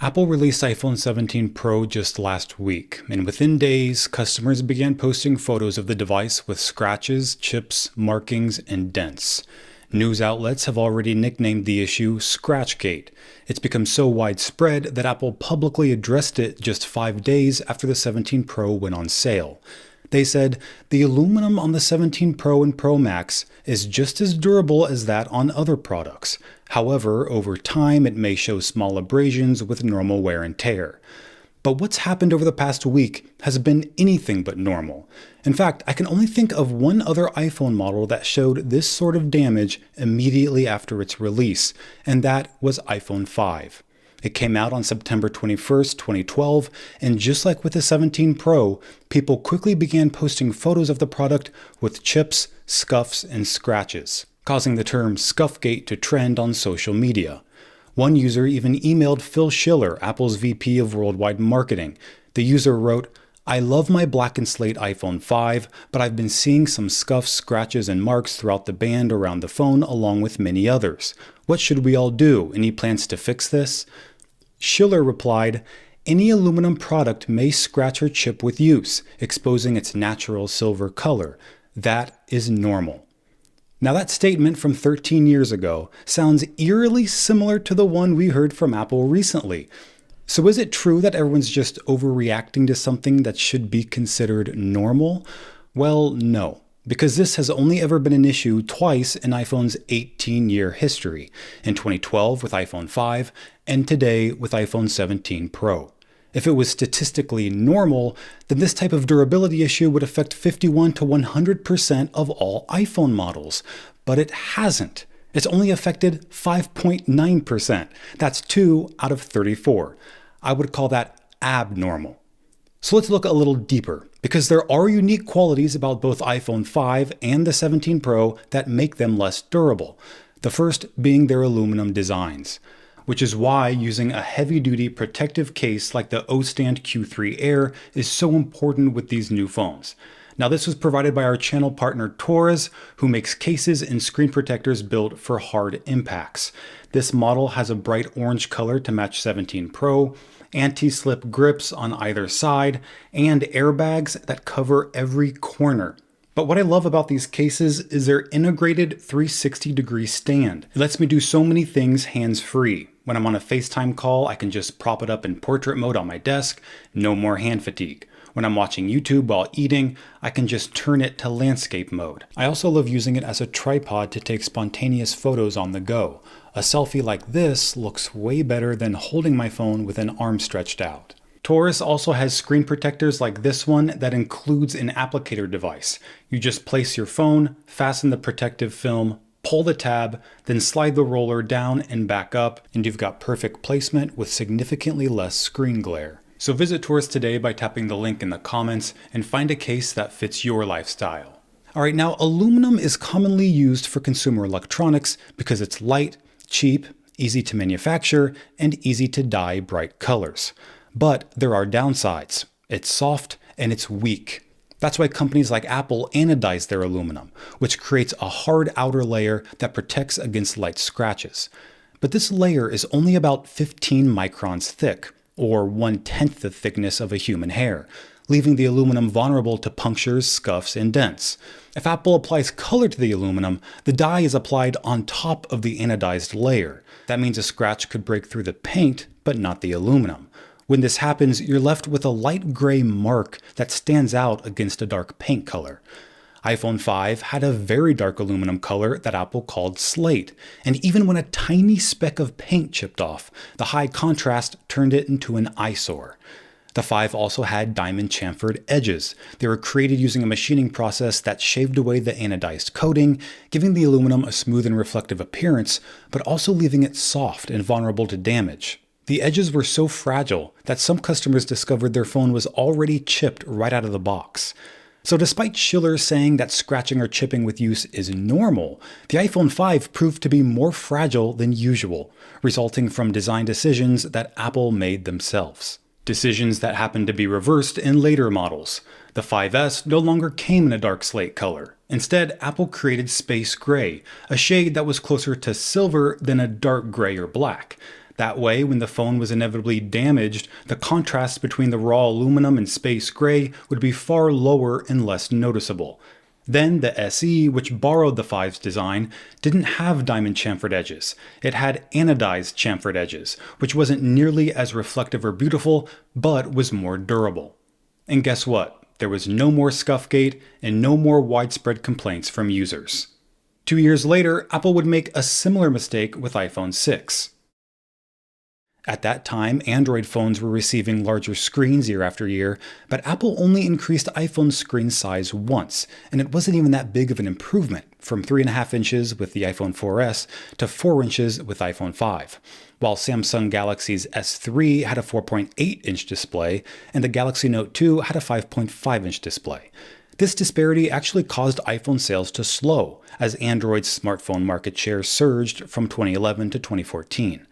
Apple released iPhone 17 Pro just last week, and within days, customers began posting photos of the device with scratches, chips, markings, and dents. News outlets have already nicknamed the issue scratchgate. It's become so widespread that Apple publicly addressed it just 5 days after the 17 Pro went on sale. They said, the aluminum on the 17 Pro and Pro Max is just as durable as that on other products. However, over time it may show small abrasions with normal wear and tear. But what's happened over the past week has been anything but normal. In fact, I can only think of one other iPhone model that showed this sort of damage immediately after its release, and that was iPhone 5. It came out on September 21st, 2012, and just like with the 17 Pro, people quickly began posting photos of the product with chips, scuffs, and scratches, causing the term scuffgate to trend on social media. One user even emailed Phil Schiller, Apple's VP of Worldwide Marketing. The user wrote, "I love my black and slate iPhone 5, but I've been seeing some scuffs, scratches, and marks throughout the band around the phone along with many others. What should we all do? Any plans to fix this?" Schiller replied, "Any aluminum product may scratch or chip with use, exposing its natural silver color. That is normal." Now that statement from 13 years ago sounds eerily similar to the one we heard from Apple recently. So is it true that everyone's just overreacting to something that should be considered normal? Well, no, because this has only ever been an issue twice in iPhone's 18-year history, in 2012 with iPhone 5 and today with iPhone 17 Pro. If it was statistically normal, then this type of durability issue would affect 51 to 100% of all iPhone models. But it hasn't. It's only affected 5.9%. That's 2 out of 34. I would call that abnormal. So let's look a little deeper, because there are unique qualities about both iPhone 5 and the 17 Pro that make them less durable. The first being their aluminum designs, which is why using a heavy-duty protective case like the O-Stand Q3 Air is so important with these new phones. Now this was provided by our channel partner Taurus, who makes cases and screen protectors built for hard impacts. This model has a bright orange color to match 17 Pro, anti-slip grips on either side, and airbags that cover every corner. But what I love about these cases is their integrated 360-degree stand. It lets me do so many things hands-free. When I'm on a FaceTime call, I can just prop it up in portrait mode on my desk, no more hand fatigue. When I'm watching YouTube while eating, I can just turn it to landscape mode. I also love using it as a tripod to take spontaneous photos on the go. A selfie like this looks way better than holding my phone with an arm stretched out. Taurus also has screen protectors like this one that includes an applicator device. You just place your phone, fasten the protective film, pull the tab, then slide the roller down and back up, and you've got perfect placement with significantly less screen glare. So visit Taurus today by tapping the link in the comments and find a case that fits your lifestyle. Alright, now aluminum is commonly used for consumer electronics because it's light, cheap, easy to manufacture, and easy to dye bright colors. But there are downsides. It's soft and it's weak. That's why companies like Apple anodize their aluminum, which creates a hard outer layer that protects against light scratches. But this layer is only about 15 microns thick, or 1/10 the thickness of a human hair, leaving the aluminum vulnerable to punctures, scuffs, and dents. If Apple applies color to the aluminum, the dye is applied on top of the anodized layer. That means a scratch could break through the paint, but not the aluminum. When this happens, you're left with a light gray mark that stands out against a dark paint color. iPhone 5 had a very dark aluminum color that Apple called slate, and even when a tiny speck of paint chipped off, the high contrast turned it into an eyesore. The 5 also had diamond chamfered edges. They were created using a machining process that shaved away the anodized coating, giving the aluminum a smooth and reflective appearance, but also leaving it soft and vulnerable to damage. The edges were so fragile that some customers discovered their phone was already chipped right out of the box. So despite Schiller saying that scratching or chipping with use is normal, the iPhone 5 proved to be more fragile than usual, resulting from design decisions that Apple made themselves. Decisions that happened to be reversed in later models. The 5S no longer came in a dark slate color. Instead, Apple created space gray, a shade that was closer to silver than a dark gray or black. That way, when the phone was inevitably damaged, the contrast between the raw aluminum and space gray would be far lower and less noticeable. Then the SE, which borrowed the 5's design, didn't have diamond chamfered edges. It had anodized chamfered edges, which wasn't nearly as reflective or beautiful, but was more durable. And guess what? There was no more scuffgate and no more widespread complaints from users. 2 years later, Apple would make a similar mistake with iPhone 6. At that time, Android phones were receiving larger screens year after year, but Apple only increased iPhone's screen size once, and it wasn't even that big of an improvement, from 3.5 inches with the iPhone 4S to 4 inches with iPhone 5. While Samsung Galaxy's S3 had a 4.8-inch display, and the Galaxy Note 2 had a 5.5-inch display. This disparity actually caused iPhone sales to slow, as Android's smartphone market share surged from 2011 to 2014.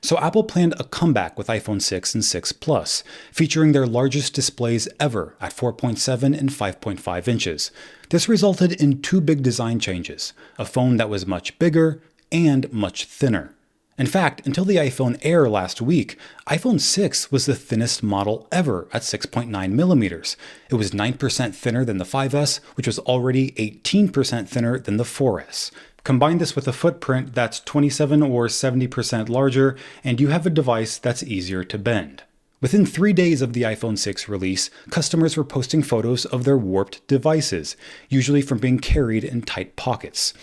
So Apple planned a comeback with iPhone 6 and 6 Plus, featuring their largest displays ever at 4.7 and 5.5 inches. This resulted in 2 big design changes, a phone that was much bigger and much thinner. In fact, until the iPhone Air last week, iPhone 6 was the thinnest model ever at 6.9 millimeters. It was 9% thinner than the 5S, which was already 18% thinner than the 4S. Combine this with a footprint that's 27 or 70% larger, and you have a device that's easier to bend. Within 3 days of the iPhone 6 release, customers were posting photos of their warped devices, usually from being carried in tight pockets.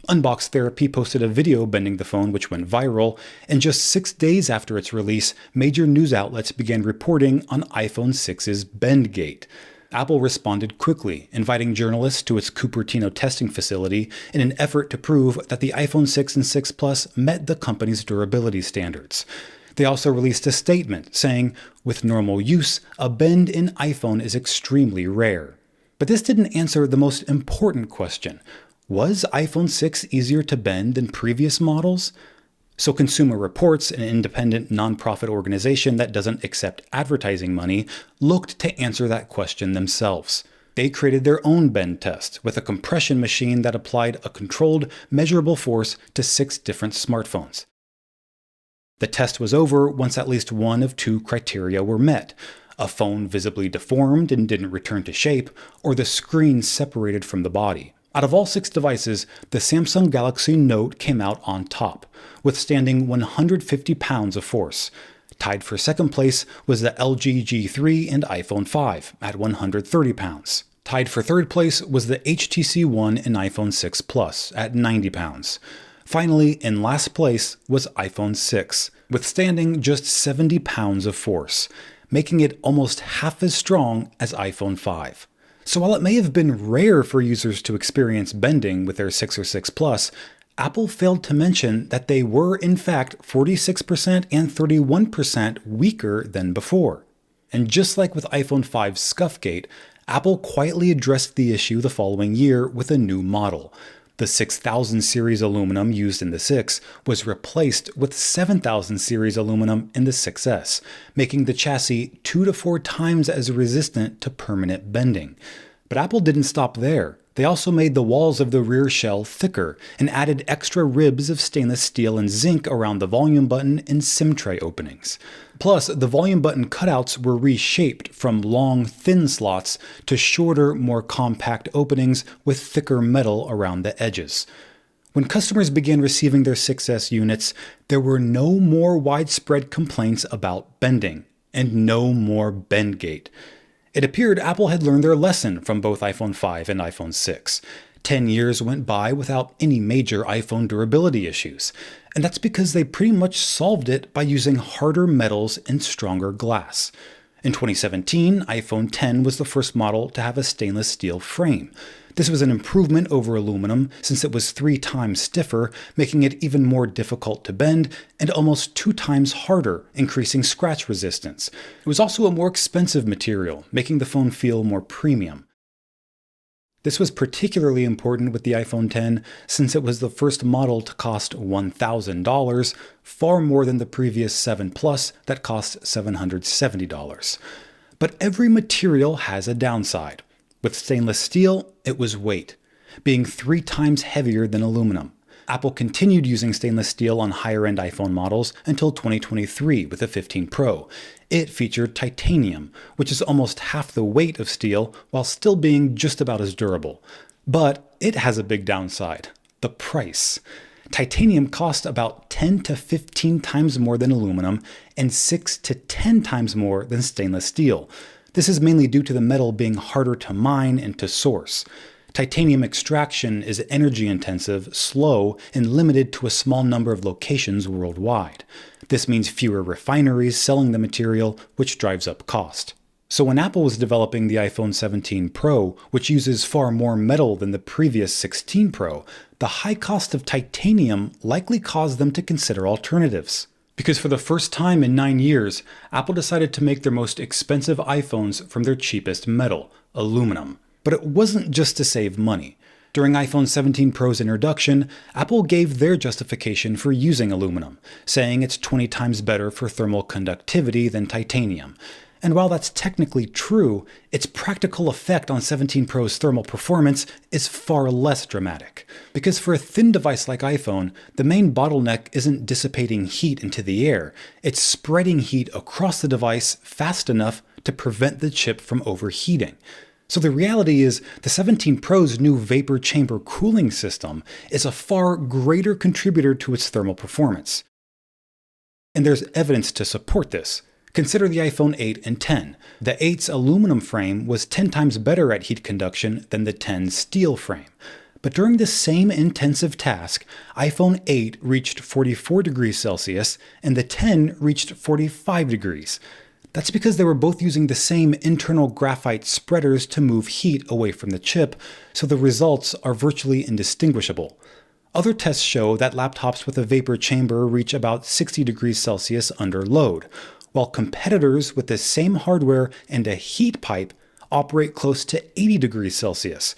Unbox Therapy posted a video bending the phone which went viral, and just 6 days after its release, major news outlets began reporting on iPhone 6's bendgate. Apple responded quickly, inviting journalists to its Cupertino testing facility in an effort to prove that the iPhone 6 and 6 Plus met the company's durability standards. They also released a statement saying, with normal use, a bend in iPhone is extremely rare. But this didn't answer the most important question. Was iPhone 6 easier to bend than previous models? So Consumer Reports, an independent nonprofit organization that doesn't accept advertising money, looked to answer that question themselves. They created their own bend test with a compression machine that applied a controlled, measurable force to 6 different smartphones. The test was over once at least one of 2 criteria were met: a phone visibly deformed and didn't return to shape, or the screen separated from the body. Out of all 6 devices, the Samsung Galaxy Note came out on top, withstanding 150 pounds of force. Tied for second place was the LG G3 and iPhone 5 at 130 pounds. Tied for third place was the HTC One and iPhone 6 Plus at 90 pounds. Finally, in last place was iPhone 6, withstanding just 70 pounds of force, making it almost half as strong as iPhone 5. So while it may have been rare for users to experience bending with their 6 or 6 Plus, Apple failed to mention that they were in fact 46% and 31% weaker than before. And just like with iPhone 5's scuffgate, Apple quietly addressed the issue the following year with a new model. The 6000 series aluminum used in the 6 was replaced with 7000 series aluminum in the 6S, making the chassis 2 to 4 times as resistant to permanent bending. But Apple didn't stop there. They also made the walls of the rear shell thicker and added extra ribs of stainless steel and zinc around the volume button and SIM tray openings. Plus, the volume button cutouts were reshaped from long, thin slots to shorter, more compact openings with thicker metal around the edges. When customers began receiving their 6S units, there were no more widespread complaints about bending, and no more bendgate. It appeared Apple had learned their lesson from both iPhone 5 and iPhone 6. 10 years went by without any major iPhone durability issues, and that's because they pretty much solved it by using harder metals and stronger glass. In 2017, iPhone X was the first model to have a stainless steel frame. This was an improvement over aluminum since it was 3 times stiffer, making it even more difficult to bend, and almost 2 times harder, increasing scratch resistance. It was also a more expensive material, making the phone feel more premium. This was particularly important with the iPhone X since it was the first model to cost $1,000, far more than the previous 7 Plus that cost $770. But every material has a downside. With stainless steel, it was weight, being 3 times heavier than aluminum. Apple continued using stainless steel on higher-end iPhone models until 2023 with the 15 Pro. It featured titanium, which is almost half the weight of steel while still being just about as durable. But it has a big downside: the price. Titanium costs about 10 to 15 times more than aluminum and 6 to 10 times more than stainless steel. This is mainly due to the metal being harder to mine and to source. Titanium extraction is energy intensive, slow, and limited to a small number of locations worldwide. This means fewer refineries selling the material, which drives up cost. So when Apple was developing the iPhone 17 Pro, which uses far more metal than the previous 16 Pro, the high cost of titanium likely caused them to consider alternatives. Because for the first time in 9 years, Apple decided to make their most expensive iPhones from their cheapest metal, aluminum. But it wasn't just to save money. During iPhone 17 Pro's introduction, Apple gave their justification for using aluminum, saying it's 20 times better for thermal conductivity than titanium. And while that's technically true, its practical effect on 17 Pro's thermal performance is far less dramatic. Because for a thin device like iPhone, the main bottleneck isn't dissipating heat into the air, it's spreading heat across the device fast enough to prevent the chip from overheating. So the reality is, the 17 Pro's new vapor chamber cooling system is a far greater contributor to its thermal performance. And there's evidence to support this. Consider the iPhone 8 and 10. The 8's aluminum frame was 10 times better at heat conduction than the 10's steel frame. But during the same intensive task, iPhone 8 reached 44 degrees Celsius and the 10 reached 45 degrees. That's because they were both using the same internal graphite spreaders to move heat away from the chip, so the results are virtually indistinguishable. Other tests show that laptops with a vapor chamber reach about 60 degrees Celsius under load, while competitors with the same hardware and a heat pipe operate close to 80 degrees Celsius.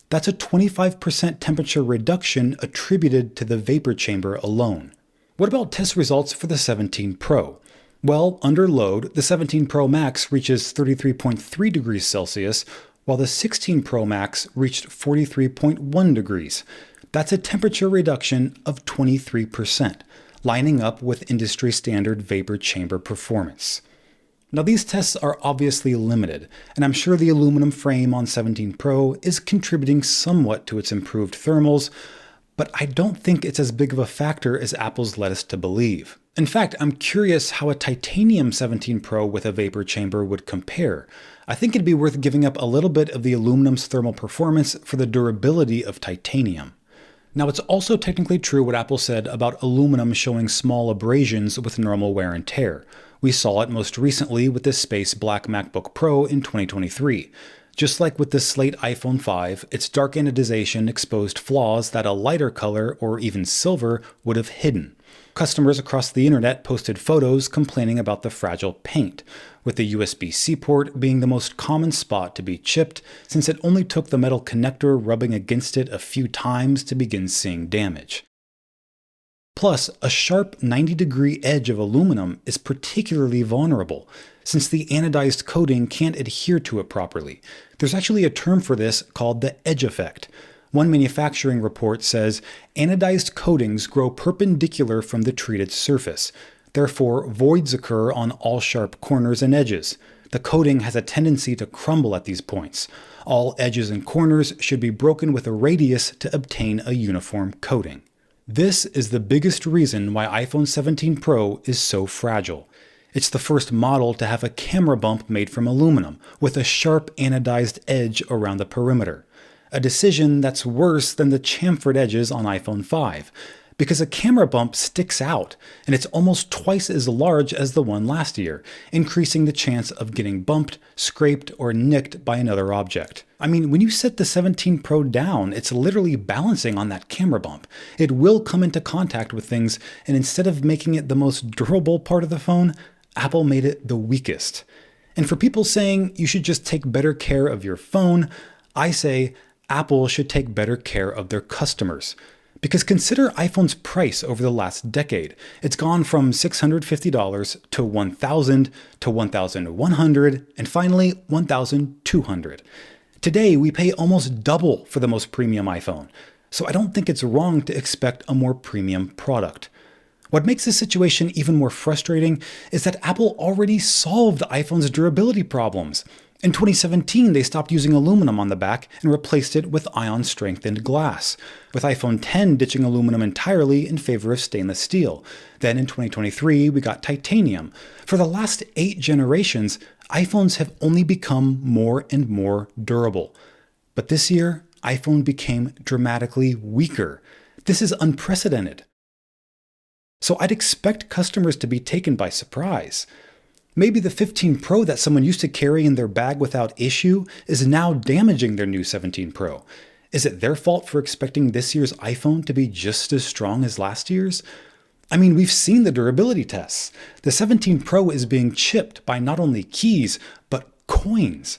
That's a 25% temperature reduction attributed to the vapor chamber alone. What about test results for the 17 Pro? Well, under load, the 17 Pro Max reaches 33.3 degrees Celsius, while the 16 Pro Max reached 43.1 degrees. That's a temperature reduction of 23%. Lining up with industry standard vapor chamber performance. Now these tests are obviously limited, and I'm sure the aluminum frame on 17 Pro is contributing somewhat to its improved thermals, but I don't think it's as big of a factor as Apple's led us to believe. In fact, I'm curious how a titanium 17 Pro with a vapor chamber would compare. I think it'd be worth giving up a little bit of the aluminum's thermal performance for the durability of titanium. Now, it's also technically true what Apple said about aluminum showing small abrasions with normal wear and tear. We saw it most recently with the Space Black MacBook Pro in 2023. Just like with the slate iPhone 5, its dark anodization exposed flaws that a lighter color or even silver would have hidden. Customers across the internet posted photos complaining about the fragile paint, with the USB-C port being the most common spot to be chipped, since it only took the metal connector rubbing against it a few times to begin seeing damage. Plus, a sharp 90-degree edge of aluminum is particularly vulnerable, since the anodized coating can't adhere to it properly. There's actually a term for this called the edge effect. One manufacturing report says, anodized coatings grow perpendicular from the treated surface. Therefore, voids occur on all sharp corners and edges. The coating has a tendency to crumble at these points. All edges and corners should be broken with a radius to obtain a uniform coating. This is the biggest reason why iPhone 17 Pro is so fragile. It's the first model to have a camera bump made from aluminum, with a sharp anodized edge around the perimeter. A decision that's worse than the chamfered edges on iPhone 5, because a camera bump sticks out, and it's almost twice as large as the one last year, increasing the chance of getting bumped, scraped, or nicked by another object. I mean, when you set the 17 Pro down, it's literally balancing on that camera bump. It will come into contact with things, and instead of making it the most durable part of the phone, Apple made it the weakest. And for people saying you should just take better care of your phone, I say Apple should take better care of their customers. Because consider iPhone's price over the last decade. It's gone from $650 to $1,000 to $1,100 and finally $1,200. Today, we pay almost double for the most premium iPhone. so I don't think it's wrong to expect a more premium product. What makes this situation even more frustrating is that Apple already solved the iPhone's durability problems. In 2017, they stopped using aluminum on the back and replaced it with ion-strengthened glass, with iPhone X ditching aluminum entirely in favor of stainless steel. Then in 2023, we got titanium. For the last 8 generations, iPhones have only become more and more durable. But this year, iPhone became dramatically weaker. This is unprecedented. So I'd expect customers to be taken by surprise. Maybe the 15 Pro that someone used to carry in their bag without issue is now damaging their new 17 Pro. Is it their fault for expecting this year's iPhone to be just as strong as last year's? I mean, we've seen the durability tests. The 17 Pro is being chipped by not only keys, but coins.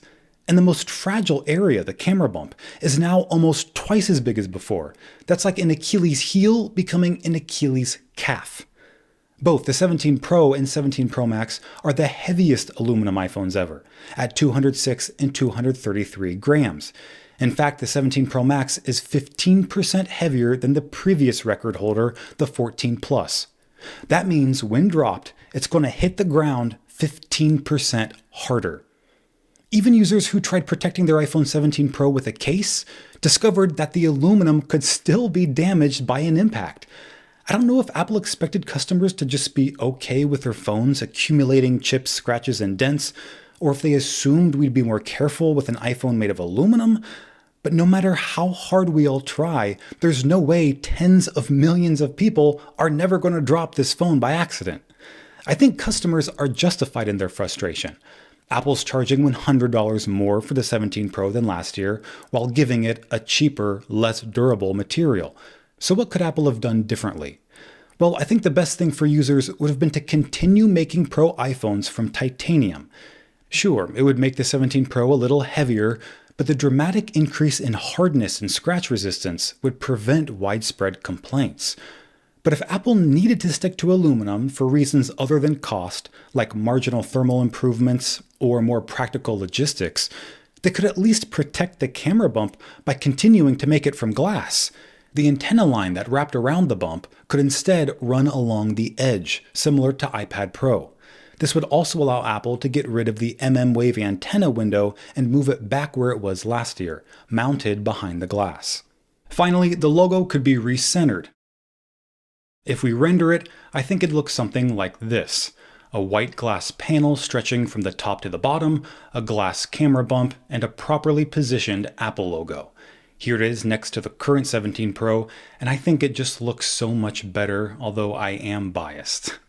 And the most fragile area, the camera bump, is now almost twice as big as before. That's like an Achilles heel becoming an Achilles calf. Both the 17 Pro and 17 Pro Max are the heaviest aluminum iPhones ever, at 206 and 233 grams. In fact, the 17 Pro Max is 15% heavier than the previous record holder, the 14 Plus. That means when dropped, it's going to hit the ground 15% harder. Even users who tried protecting their iPhone 17 Pro with a case discovered that the aluminum could still be damaged by an impact. I don't know if Apple expected customers to just be okay with their phones accumulating chips, scratches, and dents, or if they assumed we'd be more careful with an iPhone made of aluminum. But no matter how hard we all try, there's no way tens of millions of people are never going to drop this phone by accident. I think customers are justified in their frustration. Apple's charging $100 more for the 17 Pro than last year, while giving it a cheaper, less durable material. So what could Apple have done differently? Well, I think the best thing for users would have been to continue making Pro iPhones from titanium. Sure, it would make the 17 Pro a little heavier, but the dramatic increase in hardness and scratch resistance would prevent widespread complaints. But if Apple needed to stick to aluminum for reasons other than cost, like marginal thermal improvements or more practical logistics, they could at least protect the camera bump by continuing to make it from glass. The antenna line that wrapped around the bump could instead run along the edge, similar to iPad Pro. This would also allow Apple to get rid of the Wave antenna window and move it back where it was last year, mounted behind the glass. Finally, the logo could be recentered. If we render it, I think it looks something like this. A white glass panel stretching from the top to the bottom, a glass camera bump, and a properly positioned Apple logo. Here it is next to the current 17 Pro, and I think it just looks so much better, although I am biased.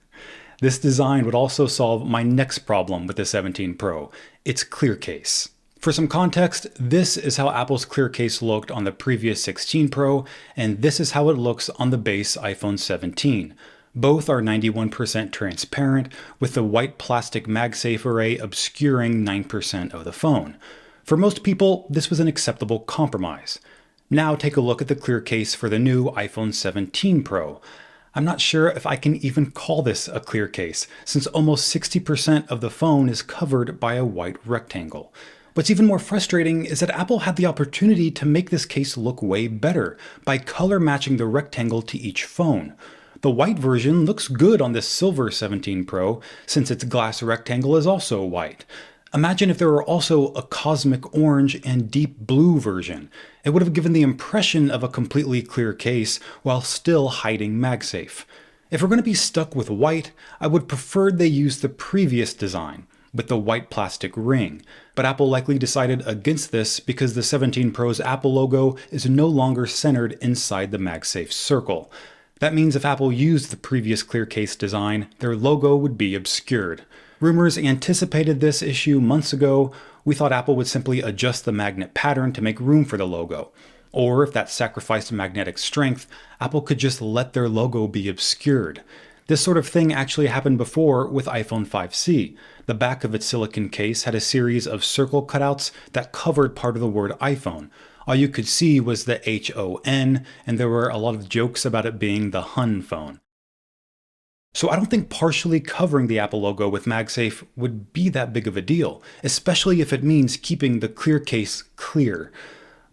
This design would also solve my next problem with the 17 Pro, its clear case. For some context, this is how Apple's clear case looked on the previous 16 Pro, and this is how it looks on the base iPhone 17. Both are 91% transparent, with the white plastic MagSafe array obscuring 9% of the phone. For most people, this was an acceptable compromise. Now take a look at the clear case for the new iPhone 17 Pro. I'm not sure if I can even call this a clear case, since almost 60% of the phone is covered by a white rectangle. What's even more frustrating is that Apple had the opportunity to make this case look way better by color matching the rectangle to each phone. The white version looks good on this silver 17 Pro, since its glass rectangle is also white. Imagine if there were also a cosmic orange and deep blue version. It would have given the impression of a completely clear case while still hiding MagSafe. If we're going to be stuck with white, I would prefer they use the previous design, with the white plastic ring. But Apple likely decided against this because the 17 Pro's Apple logo is no longer centered inside the MagSafe circle. That means if Apple used the previous clear case design, their logo would be obscured. Rumors anticipated this issue months ago. We thought Apple would simply adjust the magnet pattern to make room for the logo. Or if that sacrificed magnetic strength, Apple could just let their logo be obscured. This sort of thing actually happened before with iPhone 5C. The back of its silicon case had a series of circle cutouts that covered part of the word iPhone. All you could see was the HON, and there were a lot of jokes about it being the Hun phone. So I don't think partially covering the Apple logo with MagSafe would be that big of a deal, especially if it means keeping the clear case clear.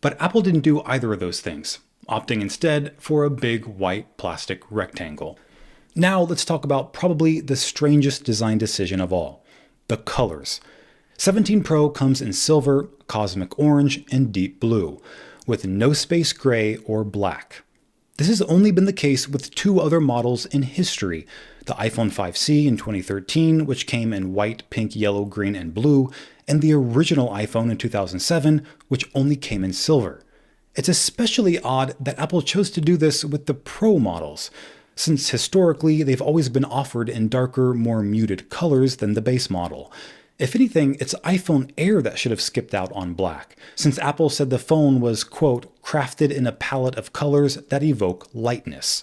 But Apple didn't do either of those things. opting instead for a big white plastic rectangle. Now let's talk about probably the strangest design decision of all: the colors. 17 Pro comes in silver, cosmic orange, and deep blue, with no space gray or black. This has only been the case with two other models in history: the iPhone 5C in 2013, which came in white, pink, yellow, green, and blue, and the original iPhone in 2007, which only came in silver. It's especially odd that Apple chose to do this with the Pro models, since historically they've always been offered in darker, more muted colors than the base model. If anything, it's iPhone Air that should have skipped out on black, since Apple said the phone was, quote, crafted in a palette of colors that evoke lightness.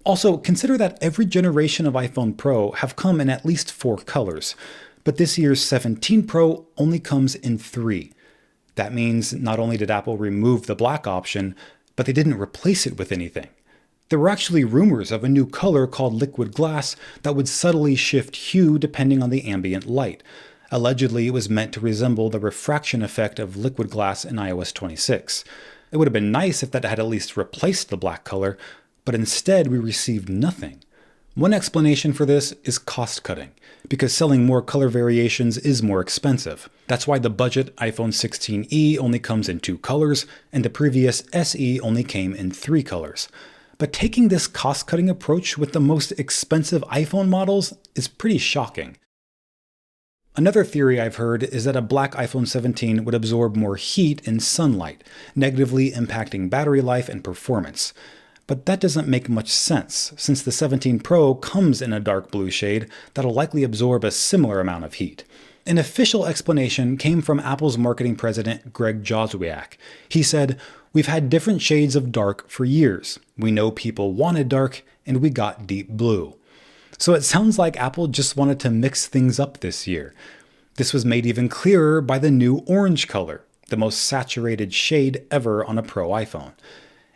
Also, consider that every generation of iPhone Pro have come in at least 4 colors, but this year's 17 Pro only comes in 3. That means not only did Apple remove the black option, but they didn't replace it with anything. There were actually rumors of a new color called liquid glass that would subtly shift hue depending on the ambient light. Allegedly, it was meant to resemble the refraction effect of liquid glass in iOS 26. It would have been nice if that had at least replaced the black color, but instead we received nothing. One explanation for this is cost cutting, because selling more color variations is more expensive. That's why the budget iPhone 16e only comes in 2 colors, and the previous SE only came in 3 colors. But taking this cost-cutting approach with the most expensive iPhone models is pretty shocking. Another theory I've heard is that a black iPhone 17 would absorb more heat in sunlight, negatively impacting battery life and performance. But that doesn't make much sense, since the 17 Pro comes in a dark blue shade that'll likely absorb a similar amount of heat. An official explanation came from Apple's marketing president, Greg Joswiak. He said, "We've had different shades of dark for years. We know people wanted dark, and we got deep blue." So it sounds like Apple just wanted to mix things up this year. This was made even clearer by the new orange color, the most saturated shade ever on a Pro iPhone.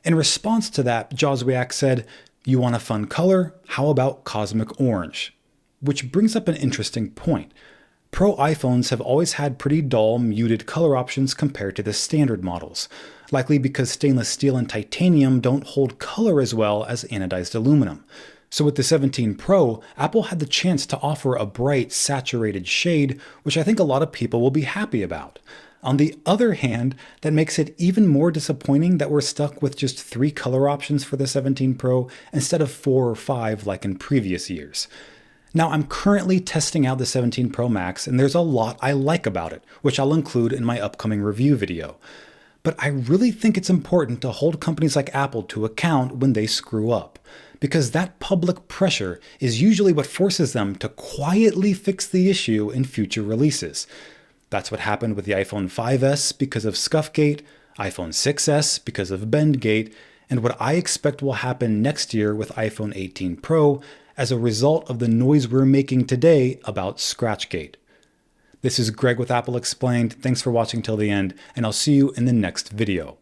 In response to that, Joswiak said, "You want a fun color? How about cosmic orange?" Which brings up an interesting point. Pro iPhones have always had pretty dull, muted color options compared to the standard models, likely because stainless steel and titanium don't hold color as well as anodized aluminum. So with the 17 Pro, Apple had the chance to offer a bright, saturated shade, which I think a lot of people will be happy about. On the other hand, that makes it even more disappointing that we're stuck with just 3 color options for the 17 Pro instead of 4 or 5 like in previous years. Now, I'm currently testing out the 17 Pro Max, and there's a lot I like about it, which I'll include in my upcoming review video. But I really think it's important to hold companies like Apple to account when they screw up, because that public pressure is usually what forces them to quietly fix the issue in future releases. That's what happened with the iPhone 5S because of scuffgate, iPhone 6S because of bendgate, and what I expect will happen next year with iPhone 18 Pro as a result of the noise we're making today about scratchgate. This is Greg with Apple Explained. Thanks for watching till the end, and I'll see you in the next video.